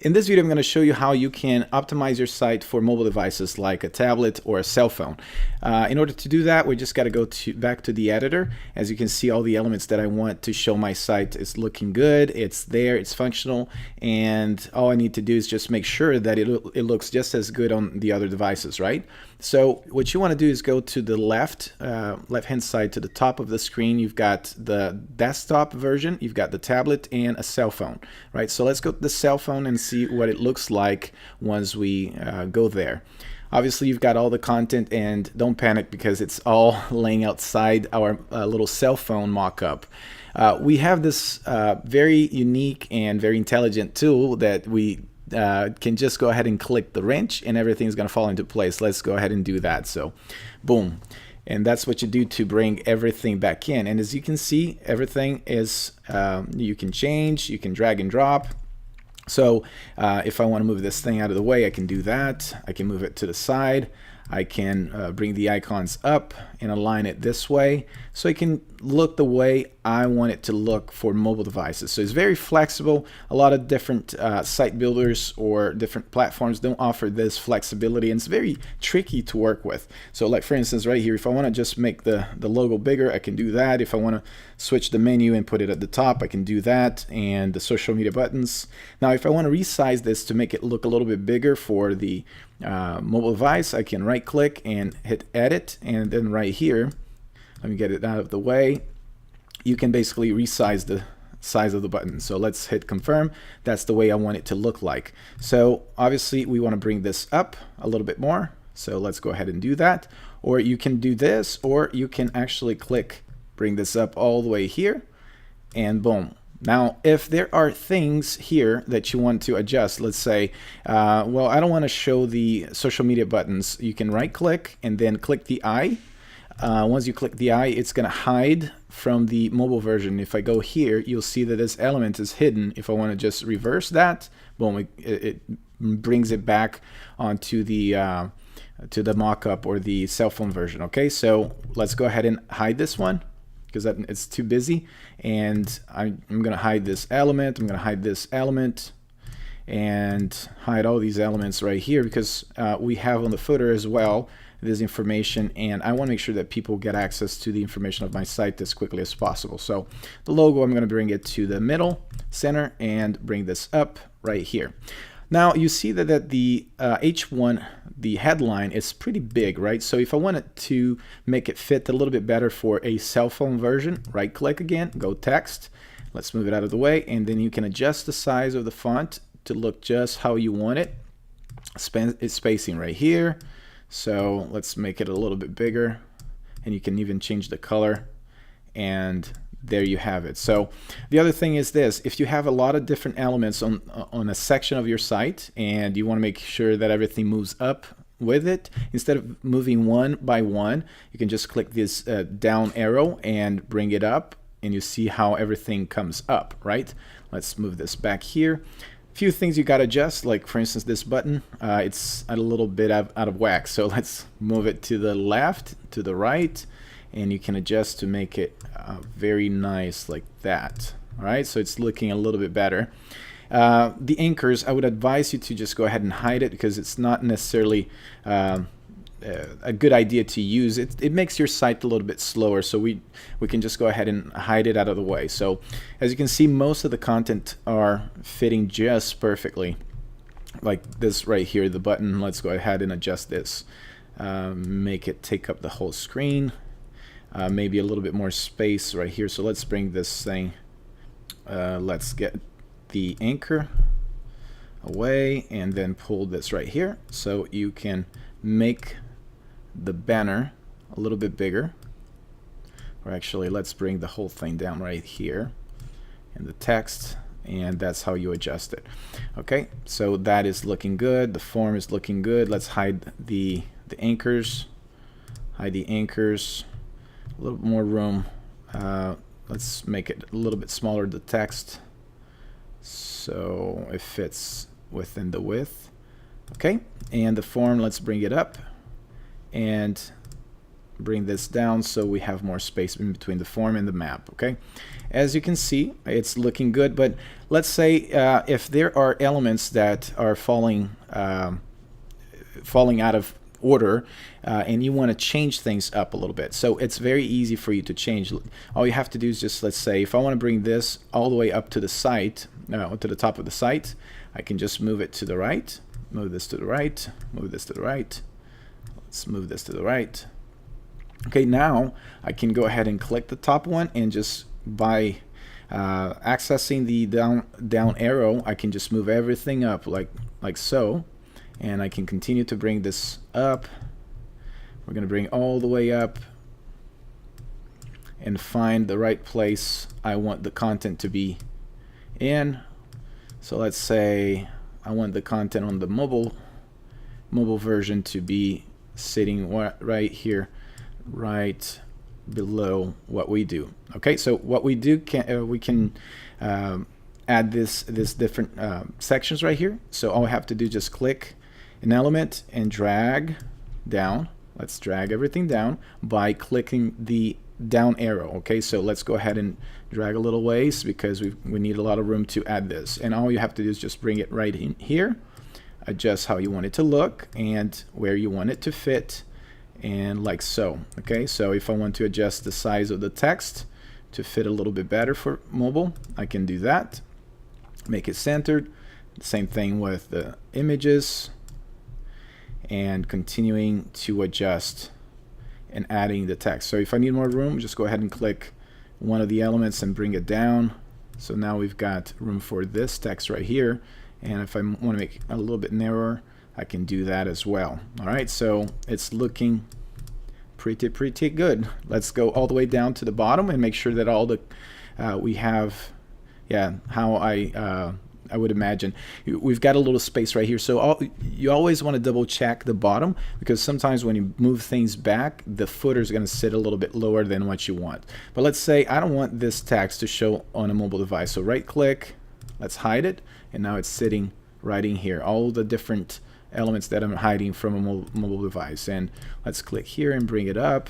In this video, I'm going to show you how you can optimize your site for mobile devices like a tablet or a cell phone. In order to do that, we just got to go back to the editor. As you can see, all the elements that I want to show my site is looking good. It's there, it's functional, and all I need to do is just make sure that it looks just as good on the other devices, right? So what you want to do is go to the left-hand side to the top of the screen. You've got the desktop version, you've got the tablet, and a cell phone, right? So let's go to the cell phone and see what it looks like once we go there. Obviously, you've got all the content, and don't panic because it's all laying outside our little cell phone mock-up. We have this very unique and very intelligent tool that we can just go ahead and click the wrench and everything's going to fall into place. Let's go ahead and do that. So boom. And that's what you do to bring everything back in. And as you can see, everything is, you can change, you can drag and drop. So if I want to move this thing out of the way, I can do that. I can move it to the side. I can bring the icons up and align it this way so it can look the way I want it to look for mobile devices. So it's very flexible. A lot of different site builders or different platforms don't offer this flexibility, and it's very tricky to work with. So like for instance right here, if I want to just make the logo bigger, I can do that. If I want to switch the menu and put it at the top, I can do that, and the social media buttons. Now if I want to resize this to make it look a little bit bigger for the mobile device, I can right click and hit edit, and then right here, let me get it out of the way, you can basically resize the size of the button. So let's hit confirm. That's the way I want it to look like. So obviously we want to bring this up a little bit more, so let's go ahead and do that. Or you can do this, or you can actually click bring this up all the way here, and boom. Now, if there are things here that you want to adjust, let's say, well, I don't want to show the social media buttons, you can right click and then click the eye. Once you click the eye, it's going to hide from the mobile version. If I go here, you'll see that this element is hidden. If I want to just reverse that, boom, it brings it back onto the mock-up or the cell phone version. Okay, so let's go ahead and hide this one, because it's too busy, and I'm going to hide this element, I'm going to hide this element, and hide all these elements right here, because we have on the footer as well this information, and I want to make sure that people get access to the information of my site as quickly as possible. So the logo, I'm going to bring it to the middle center and bring this up right here. Now you see that the H1, the headline, is pretty big, right? So if I wanted to make it fit a little bit better for a cell phone version, right click again, go text, let's move it out of the way, and then you can adjust the size of the font to look just how you want it. It's spacing right here, so let's make it a little bit bigger, and you can even change the color, and there you have it. So the other thing is this: if you have a lot of different elements on a section of your site and you want to make sure that everything moves up with it, instead of moving one by one, you can just click this down arrow and bring it up, and you see how everything comes up, right? Let's move this back here. A few things you got to adjust, like for instance this button, it's a little bit out of whack, so let's move it to the left, to the right, and you can adjust to make it very nice like that. All right, so it's looking a little bit better. The anchors, I would advise you to just go ahead and hide it, because it's not necessarily a good idea to use. It makes your site a little bit slower, so we can just go ahead and hide it out of the way. So as you can see, most of the content are fitting just perfectly, like this right here, the button. Let's go ahead and adjust this, make it take up the whole screen. Maybe a little bit more space right here. So let's bring this thing, let's get the anchor away and then pull this right here, so you can make the banner a little bit bigger. Or actually, let's bring the whole thing down right here in the text, and that's how you adjust it. Okay, so that is looking good. The form is looking good. Let's hide the anchors. Hide the anchors. A little more room. Let's make it a little bit smaller, the text, so it fits within the width. Okay, and the form, let's bring it up and bring this down so we have more space in between the form and the map. Okay, as you can see, it's looking good, but let's say if there are elements that are falling out of order and you want to change things up a little bit, so it's very easy for you to change. All you have to do is just, let's say if I want to bring this all the way up to the site, to the top of the site, I can just move it to the right, move this to the right, move this to the right. Let's move this to the right. Okay, now I can go ahead and click the top one, and just by accessing the down arrow, I can just move everything up like so, and I can continue to bring this up. We're going to bring all the way up and find the right place I want the content to be in. So let's say I want the content on the mobile version to be sitting right here, right below what we do. Okay, so what we do, we can add this different sections right here. So all I have to do is just click an element and drag down. Let's drag everything down by clicking the down arrow. Okay, so let's go ahead and drag a little ways because we need a lot of room to add this, and all you have to do is just bring it right in here, adjust how you want it to look and where you want it to fit, and like so. Okay, so if I want to adjust the size of the text to fit a little bit better for mobile, I can do that, make it centered. Same thing with the images, and continuing to adjust and adding the text. So if I need more room, just go ahead and click one of the elements and bring it down. So now we've got room for this text right here, and if I want to make it a little bit narrower, I can do that as well. All right, so it's looking pretty good. Let's go all the way down to the bottom and make sure that all the we have, how I would imagine we've got a little space right here. So you always want to double check the bottom, because sometimes when you move things back, the footer is going to sit a little bit lower than what you want. But let's say I don't want this text to show on a mobile device, so right click, let's hide it, and now it's sitting right in here, all the different elements that I'm hiding from a mobile device. And let's click here and bring it up.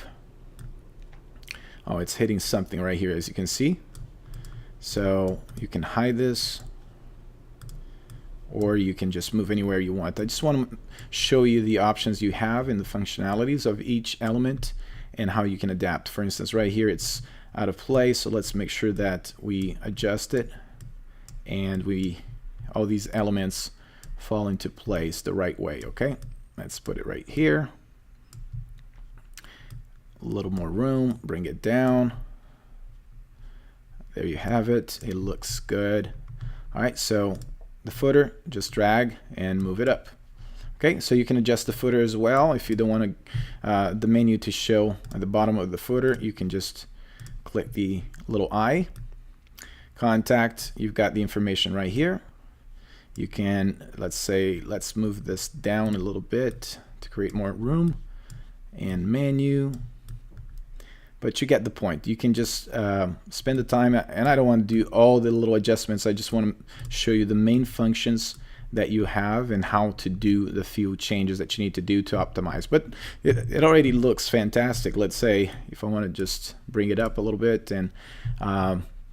Oh, it's hitting something right here, as you can see. So you can hide this, or you can just move anywhere you want. I just want to show you the options you have and the functionalities of each element and how you can adapt. For instance, right here it's out of place, so let's make sure that we adjust it and all these elements fall into place the right way. Okay, let's put it right here. A little more room, bring it down. There you have it. It looks good. All right, so the footer, just drag and move it up. Okay, so you can adjust the footer as well. If you don't want the menu to show at the bottom of the footer, you can just click the little eye. Contact, you've got the information right here. You can, let's move this down a little bit to create more room, and menu. But you get the point. You can just spend the time, and I don't want to do all the little adjustments. I just want to show you the main functions that you have and how to do the few changes that you need to do to optimize. But it already looks fantastic. Let's say if I want to just bring it up a little bit and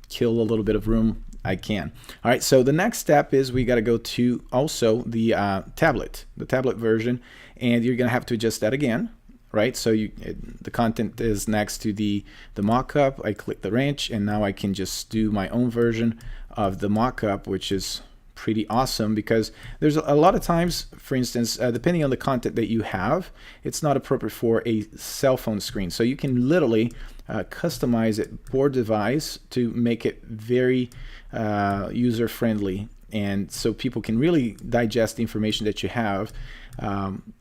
kill a little bit of room, I can. All right, so the next step is we got to go to also the tablet version, and you're going to have to adjust that again. Right, so the content is next to the mockup. I click the wrench, and now I can just do my own version of the mockup, which is pretty awesome, because there's a lot of times, for instance, depending on the content that you have, it's not appropriate for a cell phone screen. So you can literally customize it for device to make it very user-friendly, and so people can really digest the information that you have.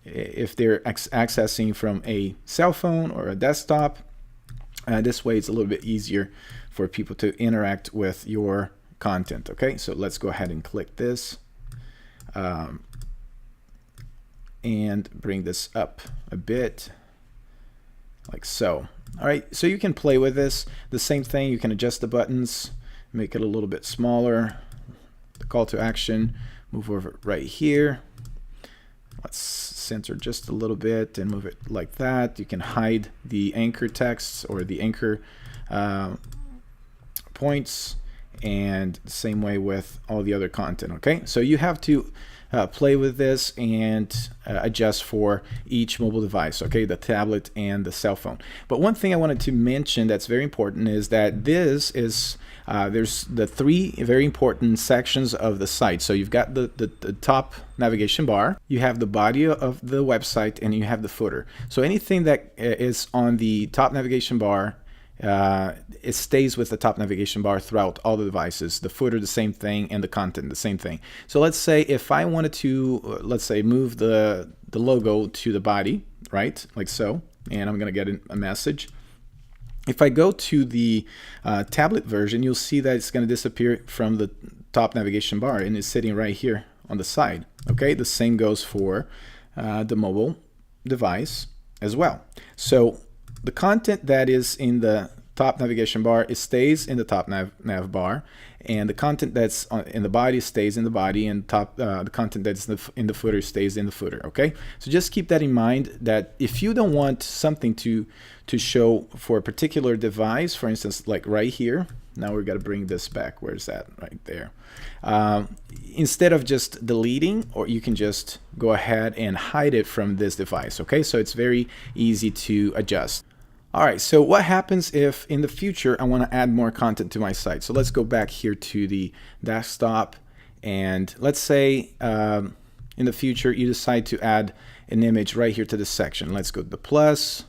If they're accessing from a cell phone or a desktop, this way it's a little bit easier for people to interact with your content. Okay, so let's go ahead and click this and bring this up a bit like so. All right, so you can play with this. The same thing, you can adjust the buttons, make it a little bit smaller. The call to action, move over right here. Let's center just a little bit and move it like that. You can hide the anchor texts or the anchor points, and the same way with all the other content. Okay, so you have to play with this and adjust for each mobile device, okay, the tablet and the cell phone. But one thing I wanted to mention that's very important is that this is there's the three very important sections of the site. So you've got the top navigation bar, you have the body of the website, and you have the footer. So anything that is on the top navigation bar, it stays with the top navigation bar throughout all the devices. The footer, the same thing, and the content, the same thing. So let's say if I wanted to, let's say, move the logo to the body, right, like so, and I'm gonna get a message. If I go to the tablet version, you'll see that it's gonna disappear from the top navigation bar and it's sitting right here on the side. Okay, the same goes for the mobile device as well. So the content that is in the top navigation bar, it stays in the top nav bar, and the content that's in the body stays in the body, and the content that's in the footer stays in the footer. Okay, so just keep that in mind, that if you don't want something to show for a particular device, for instance, like right here, now we're going to bring this back. Where's that? Right there. Instead of just deleting, or you can just go ahead and hide it from this device. Okay, so it's very easy to adjust. All right, so what happens if in the future I want to add more content to my site? So let's go back here to the desktop, and let's say in the future you decide to add an image right here to this section. Let's go to the plus,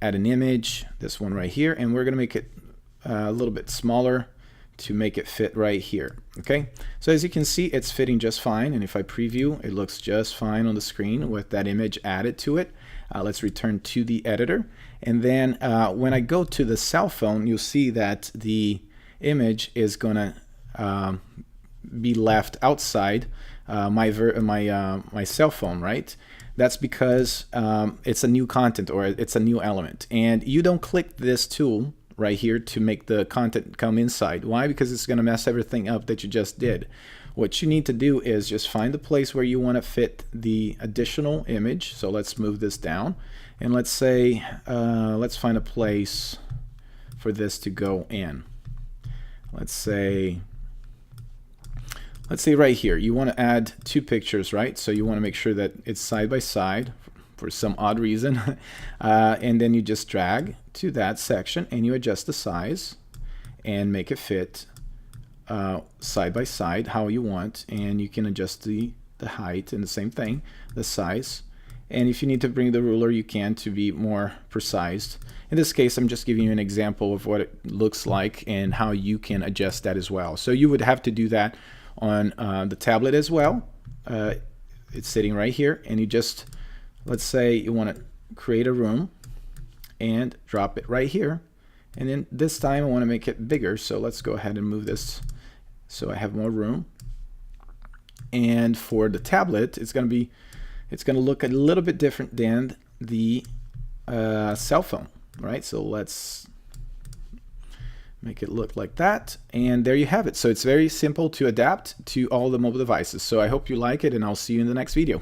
add an image, this one right here, and we're going to make it a little bit smaller to make it fit right here. Okay, so as you can see, it's fitting just fine, and if I preview, it looks just fine on the screen with that image added to it. Let's return to the editor, and then when I go to the cell phone, you'll see that the image is gonna be left outside my cell phone, right? That's because it's a new content, or it's a new element, and you don't click this tool right here to make the content come inside. Why? Because it's going to mess everything up that you just did. What you need to do is just find the place where you want to fit the additional image. So let's move this down, and let's say let's find a place for this to go in. Let's say right here you want to add two pictures, right? So you want to make sure that it's side by side for some odd reason, and then you just drag to that section and you adjust the size and make it fit side by side how you want, and you can adjust the height, and the same thing, the size, and if you need to bring the ruler you can to be more precise. In this case, I'm just giving you an example of what it looks like and how you can adjust that as well. So you would have to do that on the tablet as well. It's sitting right here, and you just, let's say you want to create a room and drop it right here, and then this time I want to make it bigger, so let's go ahead and move this so I have more room. And for the tablet, it's going to look a little bit different than the cell phone, right? So let's make it look like that, and there you have it. So it's very simple to adapt to all the mobile devices. So I hope you like it, and I'll see you in the next video.